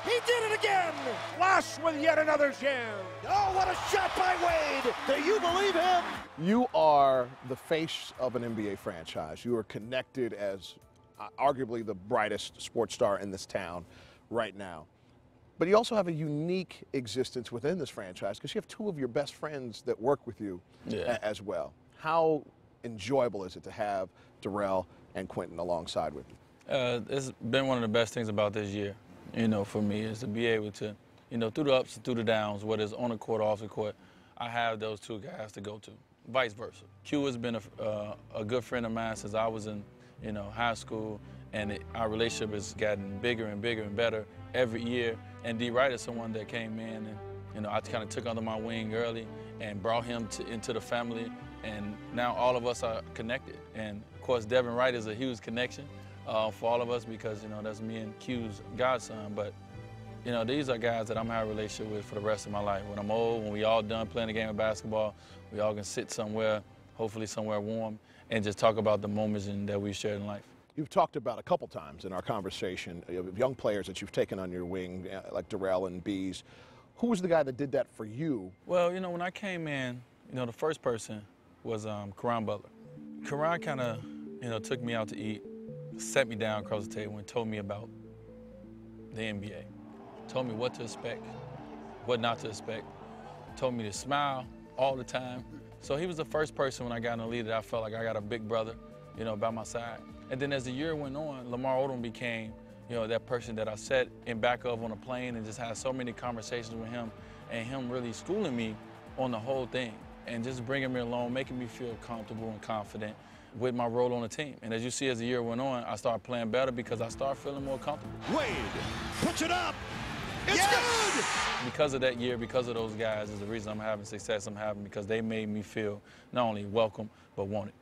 He did it again. Flash with yet another jam. Oh, what a shot by Wade. Do you believe him? You are the face of an NBA franchise. You are connected as arguably the brightest sports star in this town right now. But you also have a unique existence within this franchise because you have two of your best friends that work with you as well. How enjoyable is it to have Darrell and Quentin alongside with you? It's been one of the best things about this year, for me, is to be able to, through the ups and through the downs, whether it's on the court or off the court, I have those two guys to go to, vice versa. Q has been a good friend of mine since I was in, high school, and our relationship has gotten bigger and bigger and better every year. And D. Wright is someone that came in and, I kind of took under my wing early and brought him into the family, and now all of us are connected. And of course, Devin Wright is a huge connection for all of us because, that's me and Q's godson. But, these are guys that I'm having a relationship with for the rest of my life. When I'm old, when we all done playing the game of basketball, we all can sit somewhere, hopefully somewhere warm, and just talk about the moments that we shared in life. You've talked about a couple times in our conversation young players that you've taken on your wing, like Darrell and Bees. Who was the guy that did that for you? Well, when I came in, the first person was Caron Butler. Caron kind of, took me out to eat, sat me down across the table and told me about the NBA. Told me what to expect, what not to expect. Told me to smile all the time. So he was the first person when I got in the league that I felt like I got a big brother, by my side. And then as the year went on, Lamar Odom became, that person that I sat in back of on a plane and just had so many conversations with him, and him really schooling me on the whole thing and just bringing me along, making me feel comfortable and confident with my role on the team. And as you see, as the year went on, I started playing better because I started feeling more comfortable. Wade puts it up. It's good! Because of that year, because of those guys, is the reason I'm having success I'm having, because they made me feel not only welcome, but wanted.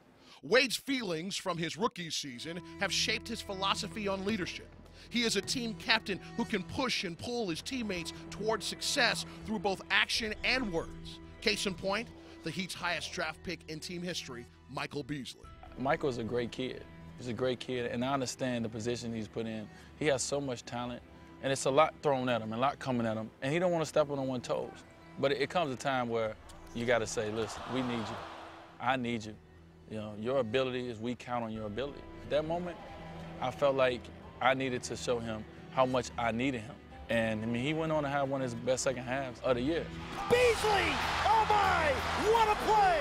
Wade's feelings from his rookie season have shaped his philosophy on leadership. He is a team captain who can push and pull his teammates towards success through both action and words. Case in point, the Heat's highest draft pick in team history, Michael Beasley. Michael is a great kid. He's a great kid, and I understand the position he's put in. He has so much talent, and it's a lot thrown at him, and a lot coming at him, and he don't want to step on no one's toes. But it comes a time where you got to say, listen, we need you. I need you. Your ability is, we count on your ability. At that moment, I felt like I needed to show him how much I needed him. And, he went on to have one of his best second halves of the year. Beasley! Oh, my! What a play!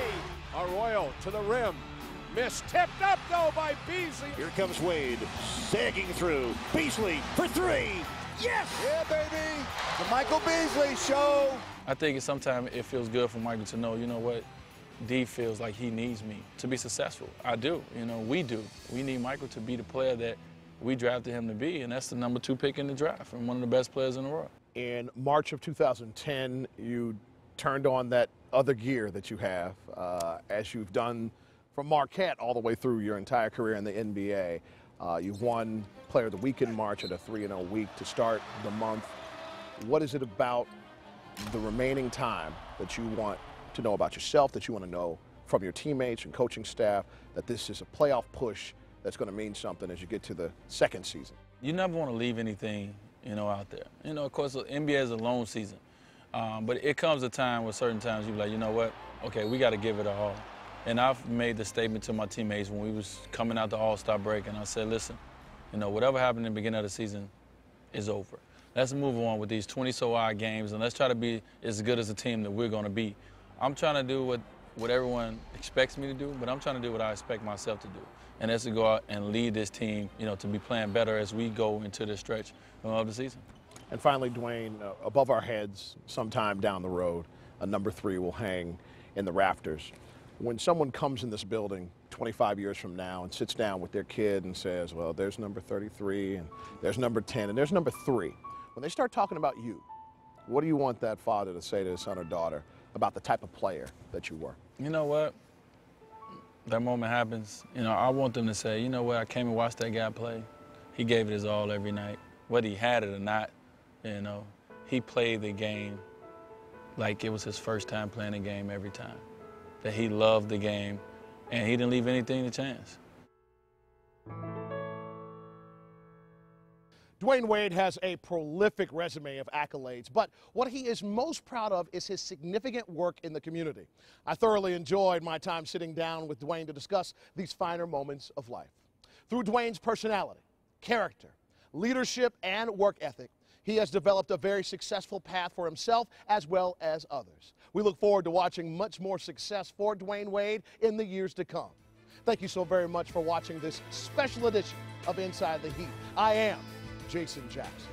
Arroyo to the rim. Miss tipped up, though, by Beasley. Here comes Wade, sagging through. Beasley for three. Yes! Yeah, baby! The Michael Beasley Show. I think sometimes it feels good for Michael to know, what? D feels like he needs me to be successful. I do, we do. We need Michael to be the player that we drafted him to be, and that's the #2 pick in the draft and one of the best players in the world. In March of 2010, you turned on that other gear that you have, as you've done from Marquette all the way through your entire career in the NBA. You've won Player of the Week in March at a 3-0 week to start the month. What is it about the remaining time that you want to know about yourself, that you want to know from your teammates and coaching staff, that this is a playoff push that's going to mean something as you get to the second season? You never want to leave anything, out there. Of course, the NBA is a long season. But it comes a time where certain times you're like, you know what, okay, we got to give it all. And I've made the statement to my teammates when we was coming out the All-Star break, and I said, listen, whatever happened in the beginning of the season is over. Let's move on with these 20-so-odd games, and let's try to be as good as a team that we're going to be. I'm trying to do what everyone expects me to do, but I'm trying to do what I expect myself to do. And that's to go out and lead this team, to be playing better as we go into the stretch of the season. And finally, Dwyane, above our heads, sometime down the road, a #3 will hang in the rafters. When someone comes in this building 25 years from now and sits down with their kid and says, well, there's number 33, and there's number 10, and there's number 3, when they start talking about you, what do you want that father to say to his son or daughter about the type of player that you were? You know what? That moment happens. I want them to say, you know what, I came and watched that guy play. He gave it his all every night. Whether he had it or not, he played the game like it was his first time playing the game every time. That he loved the game, and he didn't leave anything to chance. Dwyane Wade has a prolific resume of accolades, but what he is most proud of is his significant work in the community. I thoroughly enjoyed my time sitting down with Dwyane to discuss these finer moments of life. Through Dwyane's personality, character, leadership, and work ethic, he has developed a very successful path for himself as well as others. We look forward to watching much more success for Dwyane Wade in the years to come. Thank you so very much for watching this special edition of Inside the Heat. I am Jason Jackson.